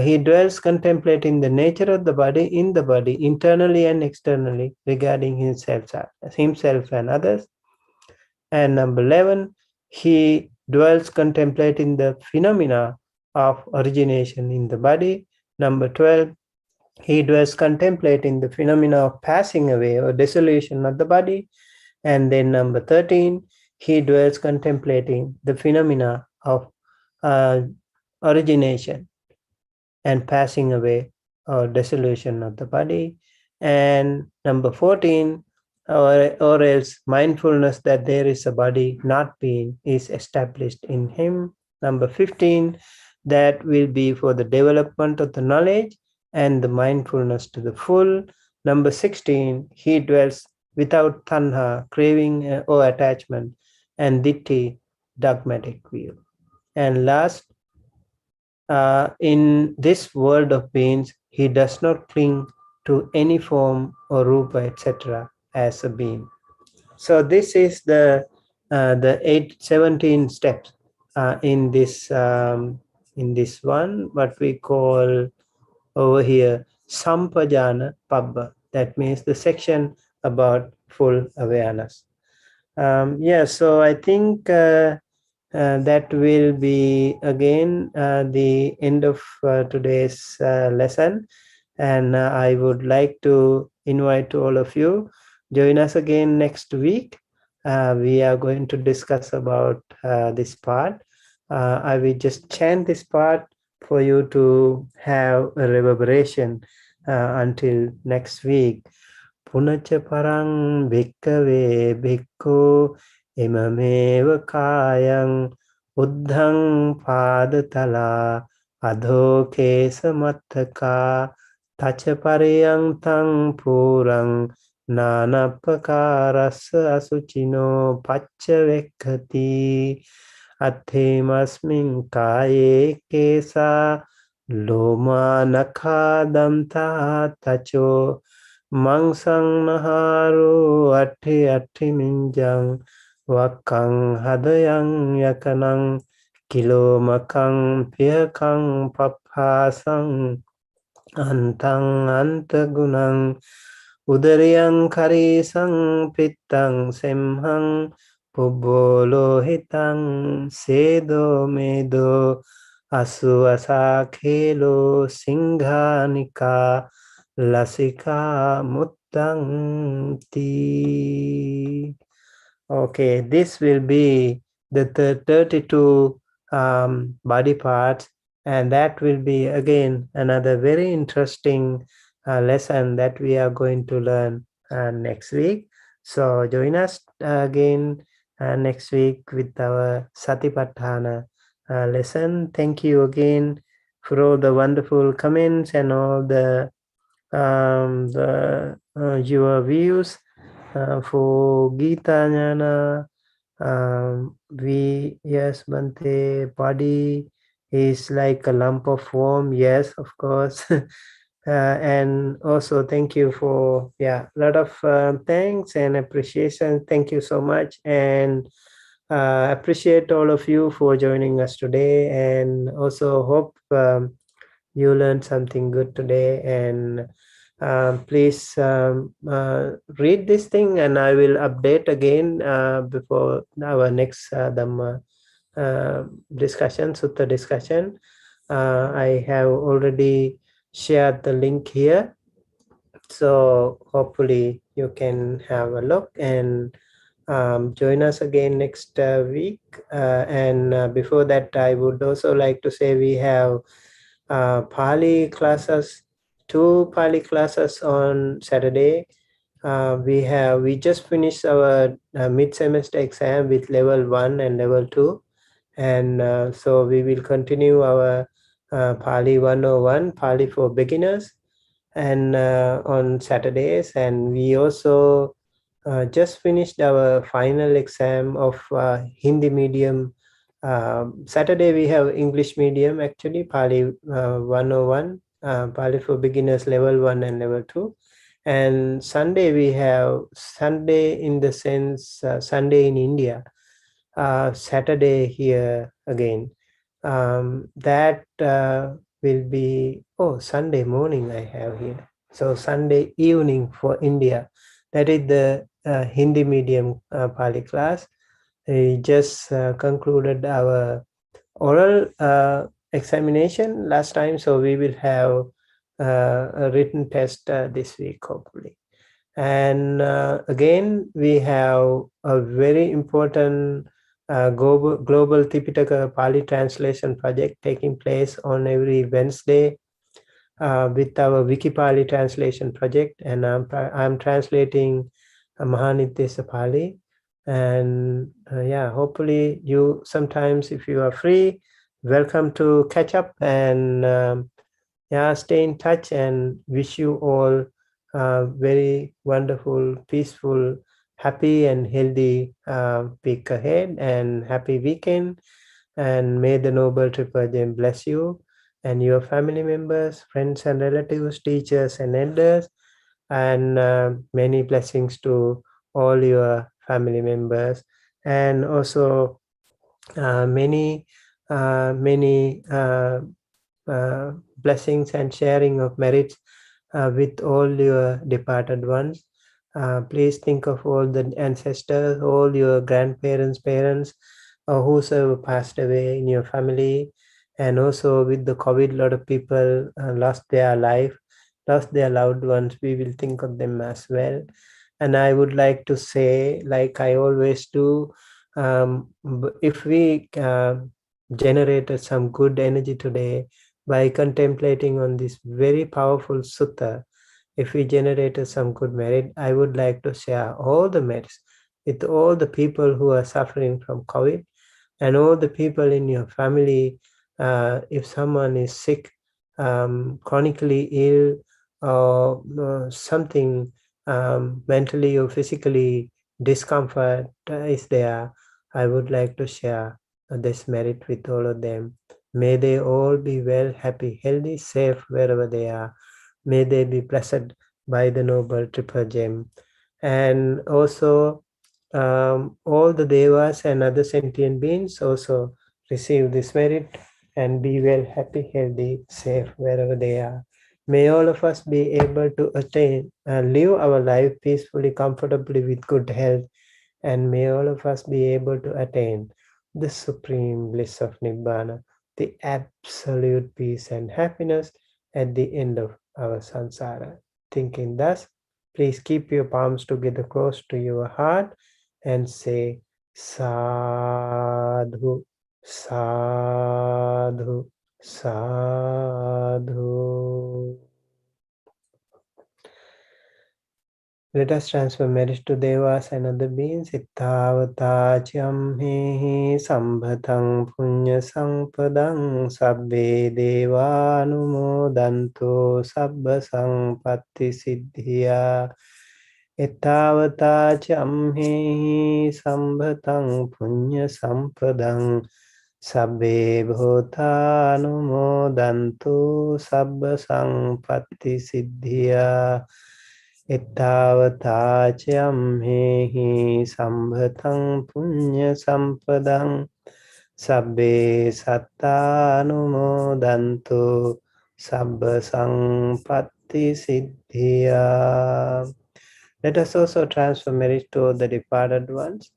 he dwells contemplating the nature of the body in the body internally and externally regarding himself and others. And number 11, he dwells contemplating the phenomena of origination in the body. Number 12, he dwells contemplating the phenomena of passing away or dissolution of the body. And then number 13, he dwells contemplating the phenomena of origination and passing away or dissolution of the body. And number 14, or else mindfulness that there is a body not being is established in him. Number 15, that will be for the development of the knowledge and the mindfulness to the full. Number 16, he dwells without tanha, craving or attachment, and ditti, dogmatic view. And last, in this world of beings, he does not cling to any form or rupa, etc., as a being. So this is the the 17 steps in this one, what we call over here Sampajana Pabba. That means the section about full awareness. So I think that will be again the end of today's lesson, and I would like to invite all of you join us again next week. We are going to discuss about this part. I will just chant this part for you to have a reverberation until next week. Punacha parang bhikkave bhikkhu imameva kayang uddhang padatala adhoke samattaka tacha pariyang tang purang nanapakarasa asuchino pacha vekkati athemasmin kaye kesa loma nakha danta tacho Mangsang naharu atti minjang wakang hadayang yakanang kilo makang piyakang papasang antang antagunang udariyang karisang pitang semhang pubolo hitang sedo medo asu asa khelo singhanika Lasika Muttanti. Okay, this will be the 32 body parts, and that will be again another very interesting lesson that we are going to learn next week. So join us again next week with our Satipatthana lesson. Thank you again for all the wonderful comments and all the your views for Gita Jnana. Yes, Bante, body is like a lump of foam. Yes, of course. And also thank you for a lot of thanks and appreciation. Thank you so much, and appreciate all of you for joining us today, and also hope you learned something good today. And please read this thing, and I will update again before our next Dhamma discussion, Sutta discussion. I have already shared the link here, so hopefully you can have a look and join us again next week. And before that, I would also like to say we have Pali classes, 2 Pali classes on Saturday. We just finished our mid-semester exam with level 1 and level 2, and so we will continue our Pali 101, Pali for beginners, and on Saturdays. And we also just finished our final exam of Hindi medium. Saturday we have English medium, actually Pali 101, Pali for beginners level 1 and level 2. And Sunday we have Sunday in the sense Sunday in India, Saturday here again. That will be Sunday morning I have here. So Sunday evening for India. That is the Hindi medium Pali class. We just concluded our oral examination last time, so we will have a written test this week, hopefully. And again, we have a very important global Tipitaka Pali translation project taking place on every Wednesday with our Wikipali translation project, and I'm translating Mahanitesa Pali. And hopefully you sometimes, if you are free, welcome to catch up and stay in touch, and wish you all very wonderful, peaceful, happy and healthy week ahead, and happy weekend. And may the Noble Triple Gem bless you and your family members, friends and relatives, teachers and elders, and many blessings to all your family members. and also many blessings and sharing of merits with all your departed ones. Please think of all the ancestors, all your grandparents, parents, whosoever passed away in your family. And also with the COVID, a lot of people lost their life, lost their loved ones. We will think of them as well. And I would like to say, like I always do, if we generated some good energy today by contemplating on this very powerful sutta, if we generated some good merit, I would like to share all the merits with all the people who are suffering from COVID and all the people in your family. If someone is sick, chronically ill, or something mentally or physically discomfort is there, I would like to share this merit with all of them. May they all be well, happy, healthy, safe wherever they are. May they be blessed by the noble triple gem. And also all the devas and other sentient beings also receive this merit and be well, happy, healthy, safe wherever they are. May all of us be able to attain and live our life peacefully, comfortably with good health, and may all of us be able to attain the supreme bliss of Nibbana, the absolute peace and happiness at the end of our samsara. Thinking thus, please keep your palms together close to your heart and say sadhu, sadhu, sadhu. Let us transfer merit to devas and other beings. Ittavata chamhehi sambhatang punya sampadang sabbe devanumodanto sabba sampatti siddhya. Ittavata chamhehi sambhatang punya sampadang sabbe bhotanumodanto sabba sampatti siddhya. Ittavata chamhehi sambhatang punya sampadang sabbe sattanumodanto sabba sampatti siddhya. Let us also transfer merit to the departed ones.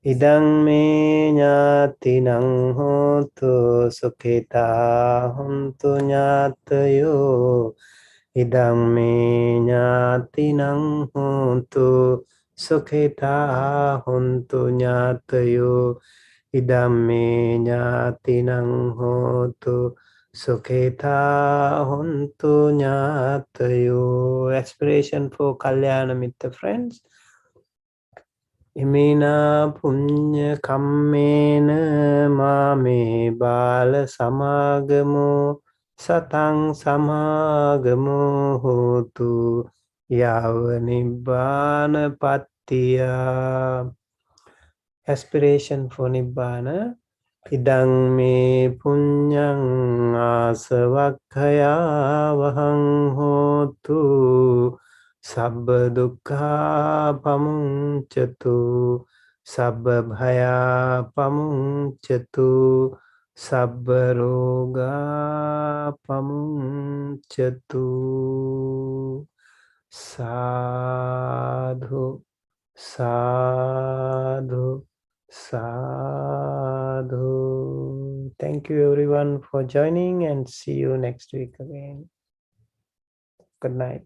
Idang me ñātinang hotu sukhita hontu ñātayo. Idang me ñātinang hontu sukhita hontu ñātayo. Idam me ñātinang hontu sukhita hontu ñātayo. Aspiration for Kalyana Mitta friends. Imena punya kammena mame bala samagamo satang samagamo hotu yava nibbana pattiya. Aspiration for nibbana. Idang me punyang asavakkaya vahang hotu sabba dukkha pamuncatu sabba bhaya pamuncatu sabba roga pamuncatu. Sadhu, sadhu, sadhu. Thank you everyone for joining and see you next week again. Good night.